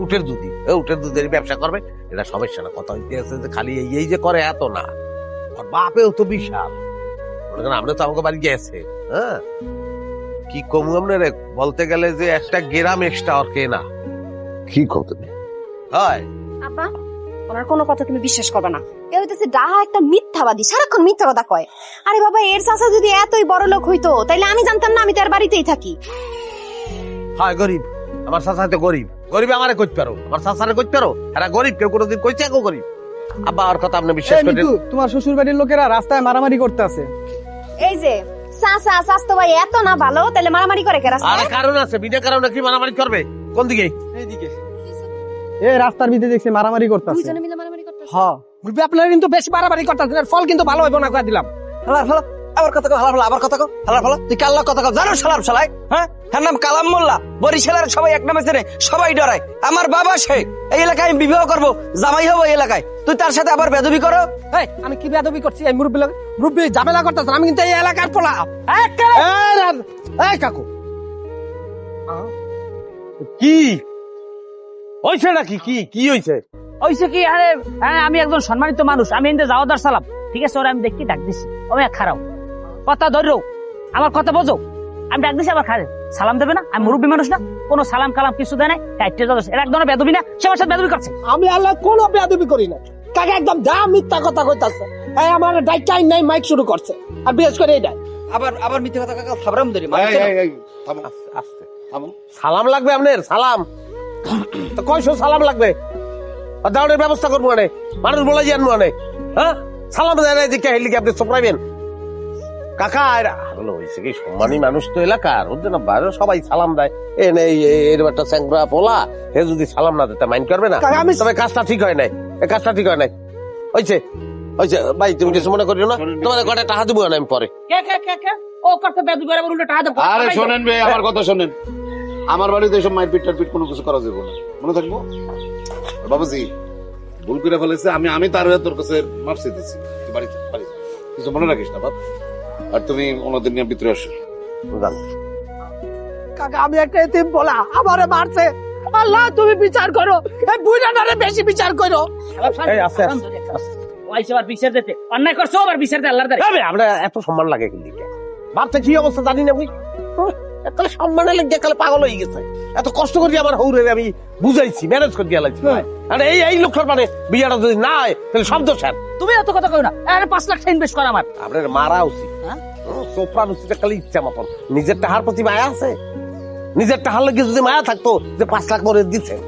উটের দুধই, উটের দুধের ব্যবসা করবে, এটা সমস্যা না। কথা হইতেছে যে খালি এই যে করে এত না, ওর বাপেও তো বিশাল। আমরা তো আমাকে বাড়ি গেছে, হ্যাঁ কি কমু আপনার বলতে গেলে যে একটা গ্রাম এক্সট্রা ওর কে না। কি কত হয় আব্বা ওনার কোনো কথা তুমি বিশ্বাস করবে না। এ হইতেছে ডাহা একটা মিথ্যাবাদী, সারাক্ষণ মিথ্যা কথা কয়। আরে বাবা, এর চাচা যদি এতই বড় লোক হইতো তাইলে আমি জানতাম না? আমি তার বাড়িতেই থাকি। হয় গরিব, আমার চাচা তো গরিব। গরিব আমারে কইতে পারো, আমার চাচারে কইতে পারো? এরা গরিব, কেউ কোনোদিন কইছে কেউ গরিব? আব্বা আর কথা আপনি বিশ্বাস করেন? তোমার শ্বশুর বাড়ির লোকেরা রাস্তায় মারামারি করতে আছে। এই যে চাচা চাচতো ভাই এত না ভালো, তাহলে মারামারি করে কে আরে রাস্তায়? কারণ আছে, বিনা কারণে কি মারামারি করবে? কোন দিকে? এইদিকে রাস্তার ভিতরে দেখছি মারামারি করতে আছে। দুইজনে মিলে মারামারি করতেছে। হ্যাঁ বুঝবি, আপনারা কিন্তু বেশি বাড়াবাড়ি করতেছেন, ফল কিন্তু ভালো হইব না, কয়ে দিলাম। আবার কথা কো, হালার আবার কথা কো, হালার তুই কাল্লা কথা কো, জানো শালার শালাই? হ্যাঁ, তার নাম কালাম মোল্লা। বরিশালের সবাই এক নামে চেনে, সবাই ডরায়। আমার বাবা সে এই এলাকায় আমি বিবাহ করবো, জামাই হবো এই এলাকায়, তুই তার সাথে আবার বেদবি করো? এই আমি কি বেয়াদবি করছি? এই মুরব্বি ঝামেলা করতেছেন, আমি কিন্তু এই এলাকার পোলা। এই কাকু কি হইছে নাকি? কি কি হইছে? ওইসে কি? আরে হ্যাঁ, আমি একজন সম্মানিত মানুষ, আমি এনতে যাওয়াদার সালাম, ঠিক আছে? ওরা আমি দেখি ডাক দিছি, আমি খারাপ কথা ধরো, আমার কথা বোঝো। আমি ডাক দিছি, আবার খারে সালাম দেবে না? আমি মুরব্বী মানুষ না? কোনো সালাম কালাম কিছু দেয় নাই। এর এক ধরনের বেদবি না, সে আমার সাথে বেদবি করছে। আমি আল্লাহ কোনো বেয়াদবি করি না কাকা, একদম দা মিথ্যা কথা কইতাছে। এই আমার ডাইটাই নাই, মাইক শুরু করছে, আর বিশেষ করে এটা আবার মিথ্যে কথা কাকা, থাবরাম ধরি। আস্তে সালাম লাগবে আপনার? সালাম তো কয়শো সালাম লাগবে? দাঁড়ের ব্যবস্থা করবো মানে, মানুষ বলে যান মানে, হ্যাঁ সালাম দেয় না যে কে হেলিকে আপনি চপড়াইবেন? কাকা হলো হয়েছে কি, সম্মানী মানুষ তো এলাকার, ওদের না বাইরে সবাই সালাম দেয়। এরকম একটা স্যাংরা পোলা, হে যদি সালাম না দিতে মাইন্ড করবে না? তবে কাজটা ঠিক হয় নাই, এই কাজটা ঠিক হয় নাই। হয়েছে হয়েছে ভাই, তুমি কিছু মনে করিও না, তোমাদের কটা টাকা দেবো না আমি পরে। ও করতে বেদবি করে, আবার উল্টো টাকা দেবো। আরে শোনেন ভাই, আমার কথা শোনেন। আমার বাড়িতে এসব মারপিট টারপিট কোনো কিছু করা যাবে না, মনে থাকবো। বাবাজি ভুল করে ফেলেছে, আমি তার তোর কাছে মারছি দিচ্ছি, বাড়িতে কিছু মনে রাখিস না বাপ। আর তুমি ওনাদের নিয়ে ভিতরে আসো। কাকা আমি একটা এতিম বলা, আমারে মারছে। আল্লাহ তুমি বিচার করো, এই বুইড়াটারে বেশি বিচার করো। এই আস্তে আস্তে ওইসে আবার বিচার দিতে অন্যায় করছো, আবার বিচার দে আল্লাহর দ্বারে। আমরা এত সম্মান লাগে কিন্তু বাপটা কি অবস্থা জানি না বুঝি, এত সম্মানে লেগে কালে পাগল হয়ে গেছে। এত কষ্ট করি আমার হৌরে আমি বুঝাইছি, ম্যানেজ করে দিয়ে লাগছি। আর এই লোকটার মানে বিয়াটা যদি না হয় তাহলে শব্দ স্যার। তুমি এত কথা কই না, আরে 5 লাখ টাকা ইনভেস্ট কর আমার। আপনার মারা উচিত, সোফরান উচিত খালি ইচ্ছা মতন। নিজের টাহার প্রতি মায়া আছে? নিজের টাহার লেগে যদি মায়া থাকতো যে 5 লাখ মরে দিচ্ছেন,